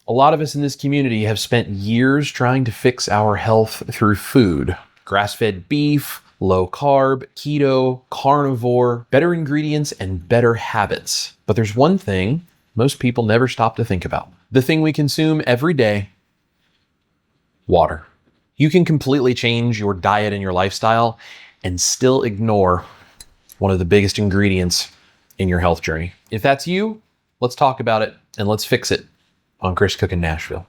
A lot of us in this community have spent years trying to fix our health through food. Grass-fed beef, low carb, keto, carnivore, better ingredients, and better habits. But there's one thing most people never stop to think about. The thing we consume every day: water. You can completely change your diet and your lifestyle and still ignore one of the biggest ingredients in your health journey. If that's you, let's talk about it and let's fix it on Chris Cookin' Nashville.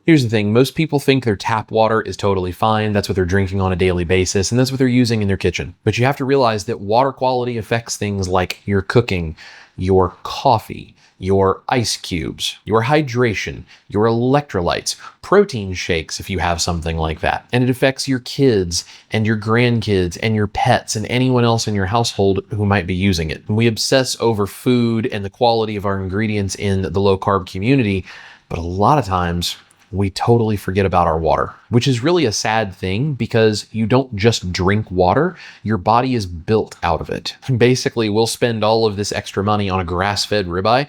Here's the thing, most people think their tap water is totally fine. That's what they're drinking on a daily basis, and that's what they're using in their kitchen. But you have to realize that water quality affects things like your cooking, your coffee, your ice cubes, your hydration, your electrolytes, protein shakes if you have something like that. And it affects your kids and your grandkids and your pets and anyone else in your household who might be using it. And we obsess over food and the quality of our ingredients in the low carb community, but a lot of times we totally forget about our water, which is really a sad thing because you don't just drink water, your body is built out of it. Basically, we'll spend all of this extra money on a grass-fed ribeye,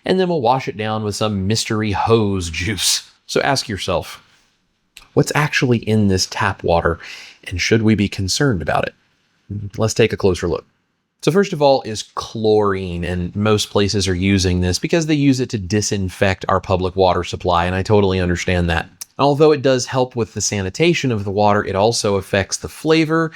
and then we'll wash it down with some mystery hose juice. So ask yourself, what's actually in this tap water, and should we be concerned about it? Let's take a closer look. So first of all is chlorine, and most places are using this because they use it to disinfect our public water supply, and I totally understand that. Although it does help with the sanitation of the water, it also affects the flavor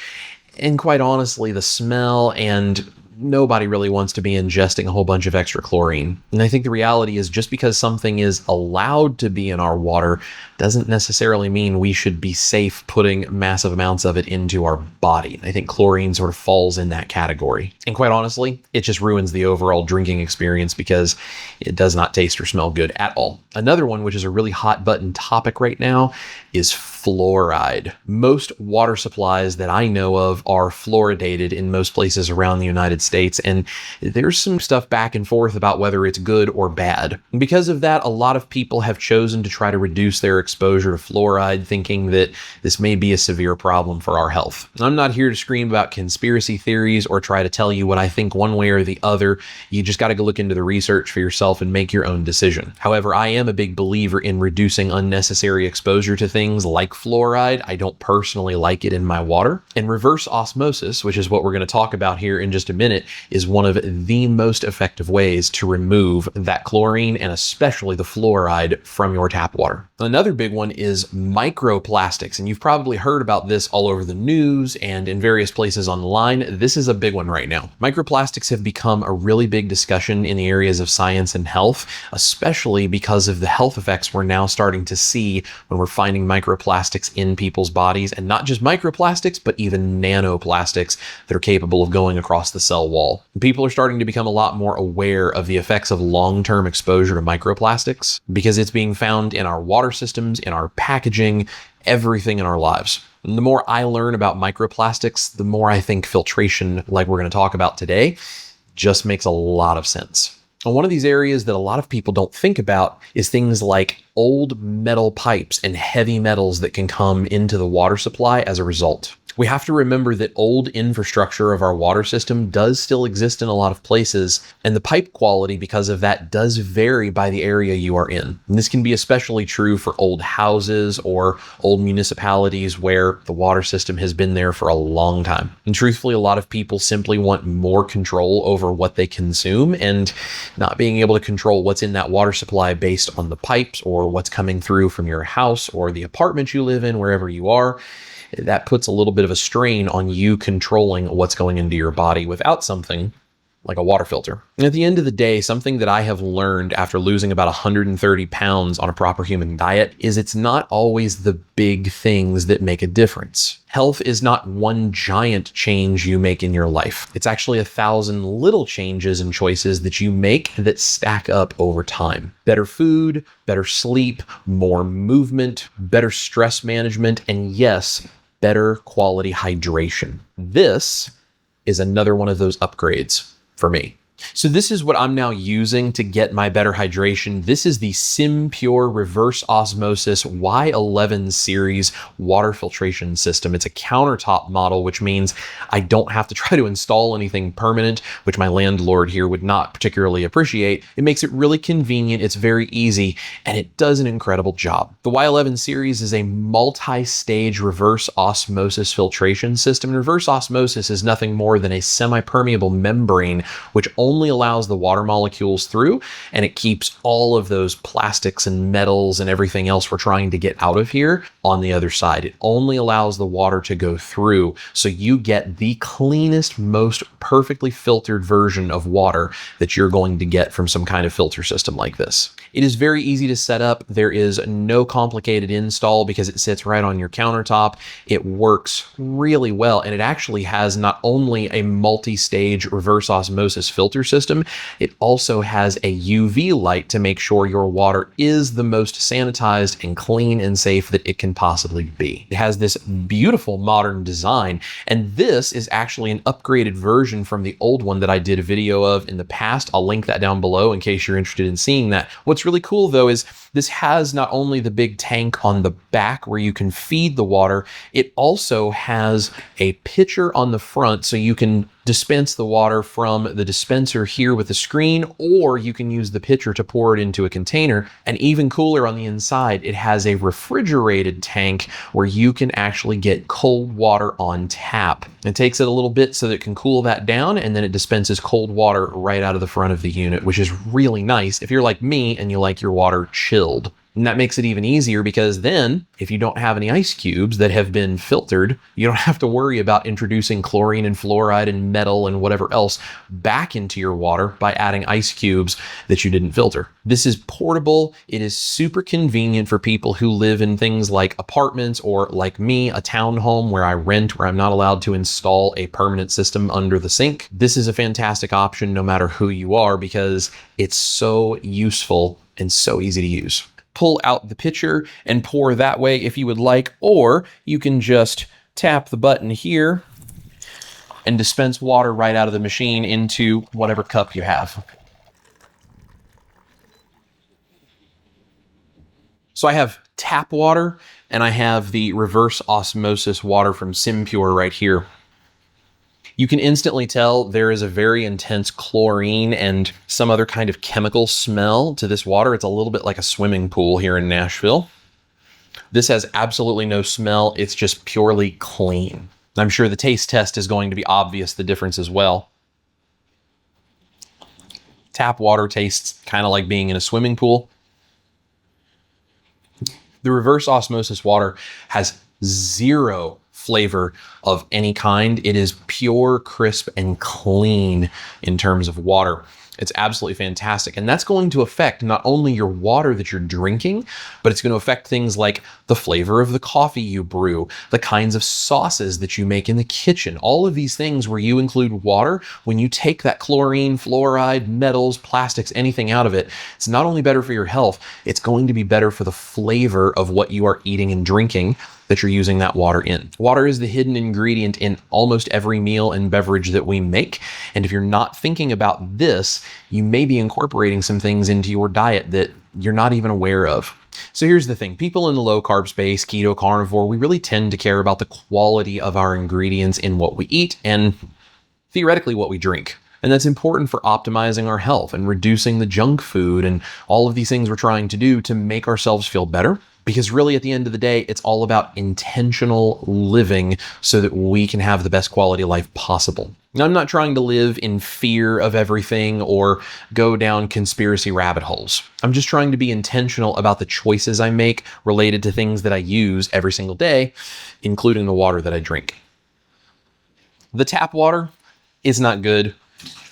and, quite honestly, the smell, and nobody really wants to be ingesting a whole bunch of extra chlorine. And I think the reality is just because something is allowed to be in our water doesn't necessarily mean we should be safe putting massive amounts of it into our body. I think chlorine sort of falls in that category. And quite honestly, it just ruins the overall drinking experience because it does not taste or smell good at all. Another one, which is a really hot button topic right now, is fluoride. Most water supplies that I know of are fluoridated in most places around the United States, and there's some stuff back and forth about whether it's good or bad. And because of that, a lot of people have chosen to try to reduce their exposure to fluoride, thinking that this may be a severe problem for our health. I'm not here to scream about conspiracy theories or try to tell you what I think one way or the other. You just got to go look into the research for yourself and make your own decision. However, I am a big believer in reducing unnecessary exposure to things like fluoride. I don't personally like it in my water. And reverse osmosis, which is what we're going to talk about here in just a minute, is one of the most effective ways to remove that chlorine and especially the fluoride from your tap water. Another big one is microplastics, and you've probably heard about this all over the news and in various places online. This is a big one right now. Microplastics have become a really big discussion in the areas of science and health, especially because of the health effects we're now starting to see when we're finding microplastics in people's bodies, and not just microplastics, but even nanoplastics that are capable of going across the cell wall. People are starting to become a lot more aware of the effects of long-term exposure to microplastics because it's being found in our water systems, in our packaging, everything in our lives. And the more I learn about microplastics, the more I think filtration, like we're going to talk about today, just makes a lot of sense. And one of these areas that a lot of people don't think about is things like old metal pipes and heavy metals that can come into the water supply as a result. We have to remember that old infrastructure of our water system does still exist in a lot of places, and the pipe quality because of that does vary by the area you are in. And this can be especially true for old houses or old municipalities where the water system has been there for a long time. And truthfully, a lot of people simply want more control over what they consume, and not being able to control what's in that water supply based on the pipes or what's coming through from your house or the apartment you live in, wherever you are, that puts a little bit of a strain on you controlling what's going into your body without something like a water filter. And at the end of the day, something that I have learned after losing about 130 pounds on a proper human diet is it's not always the big things that make a difference. Health is not one giant change you make in your life. It's actually 1,000 little changes and choices that you make that stack up over time. Better food, better sleep, more movement, better stress management, and yes, better quality hydration. This is another one of those upgrades for me. So this is what I'm now using to get my better hydration. This is the SimPure Reverse Osmosis Y11 series water filtration system. It's a countertop model, which means I don't have to try to install anything permanent, which my landlord here would not particularly appreciate. It makes it really convenient, it's very easy, and it does an incredible job. The Y11 series is a multi-stage reverse osmosis filtration system. Reverse osmosis is nothing more than a semi-permeable membrane which only allows the water molecules through, and it keeps all of those plastics and metals and everything else we're trying to get out of here on the other side. It only allows the water to go through, so you get the cleanest, most perfectly filtered version of water that you're going to get from some kind of filter system like this. It is very easy to set up. There is no complicated install because it sits right on your countertop. It works really well, and it actually has not only a multi-stage reverse osmosis filter system, it also has a UV light to make sure your water is the most sanitized and clean and safe that it can possibly be. It has this beautiful modern design, and this is actually an upgraded version from the old one that I did a video of in the past. I'll link that down below in case you're interested in seeing that. What's really cool though is this has not only the big tank on the back where you can feed the water, it also has a pitcher on the front so you can dispense the water from the dispenser here with the screen, or you can use the pitcher to pour it into a container. And even cooler on the inside, it has a refrigerated tank where you can actually get cold water on tap. It takes it a little bit so that it can cool that down, and then it dispenses cold water right out of the front of the unit, which is really nice if you're like me and you like your water chilled. And that makes it even easier because then if you don't have any ice cubes that have been filtered, you don't have to worry about introducing chlorine and fluoride and metal and whatever else back into your water by adding ice cubes that you didn't filter. This is portable. It is super convenient for people who live in things like apartments or, like me, a townhome where I rent, where I'm not allowed to install a permanent system under the sink. This is a fantastic option no matter who you are because it's so useful and so easy to use. Pull out the pitcher and pour that way if you would like, or you can just tap the button here and dispense water right out of the machine into whatever cup you have. So I have tap water and I have the reverse osmosis water from SimPure right here. You can instantly tell there is a very intense chlorine and some other kind of chemical smell to this water. It's a little bit like a swimming pool here in Nashville. This has absolutely no smell. It's just purely clean. I'm sure the taste test is going to be obvious, the difference as well. Tap water tastes kind of like being in a swimming pool. The reverse osmosis water has zero flavor of any kind. It is pure, crisp, and clean in terms of water. It's absolutely fantastic. And that's going to affect not only your water that you're drinking, but it's going to affect things like the flavor of the coffee you brew, the kinds of sauces that you make in the kitchen. All of these things where you include water, when you take that chlorine, fluoride, metals, plastics, anything out of it, it's not only better for your health, it's going to be better for the flavor of what you are eating and drinking that you're using that water in. Water is the hidden ingredient in almost every meal and beverage that we make. And if you're not thinking about this, you may be incorporating some things into your diet that you're not even aware of. So here's the thing. People in the low carb space, keto, carnivore, we really tend to care about the quality of our ingredients in what we eat and theoretically what we drink. And that's important for optimizing our health and reducing the junk food and all of these things we're trying to do to make ourselves feel better. Because really, at the end of the day, it's all about intentional living so that we can have the best quality of life possible. Now, I'm not trying to live in fear of everything or go down conspiracy rabbit holes. I'm just trying to be intentional about the choices I make related to things that I use every single day, including the water that I drink. The tap water is not good.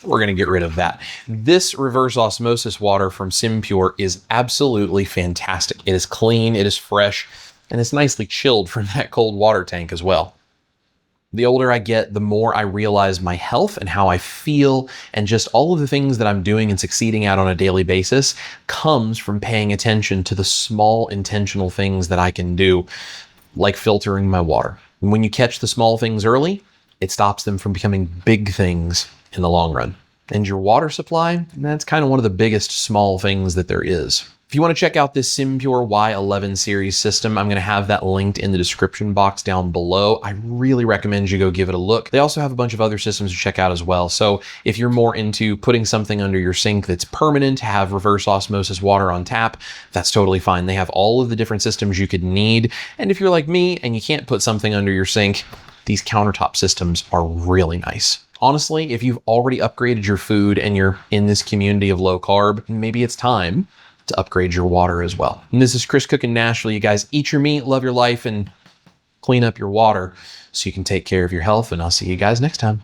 We're going to get rid of that. This reverse osmosis water from SimPure is absolutely fantastic. It is clean, it is fresh, and it's nicely chilled from that cold water tank as well. The older I get, the more I realize my health and how I feel, and just all of the things that I'm doing and succeeding at on a daily basis comes from paying attention to the small intentional things that I can do, like filtering my water. And when you catch the small things early, it stops them from becoming big things in the long run. And your water supply, that's kind of one of the biggest small things that there is. If you want to check out this SimPure Y11 series system, I'm going to have that linked in the description box down below. I really recommend you go give it a look. They also have a bunch of other systems to check out as well. So if you're more into putting something under your sink that's permanent, have reverse osmosis water on tap, that's totally fine. They have all of the different systems you could need. And if you're like me and you can't put something under your sink, these countertop systems are really nice. Honestly, if you've already upgraded your food and you're in this community of low carb, maybe it's time to upgrade your water as well. And this is Chris Cook in Nashville. You guys eat your meat, love your life, and clean up your water so you can take care of your health. And I'll see you guys next time.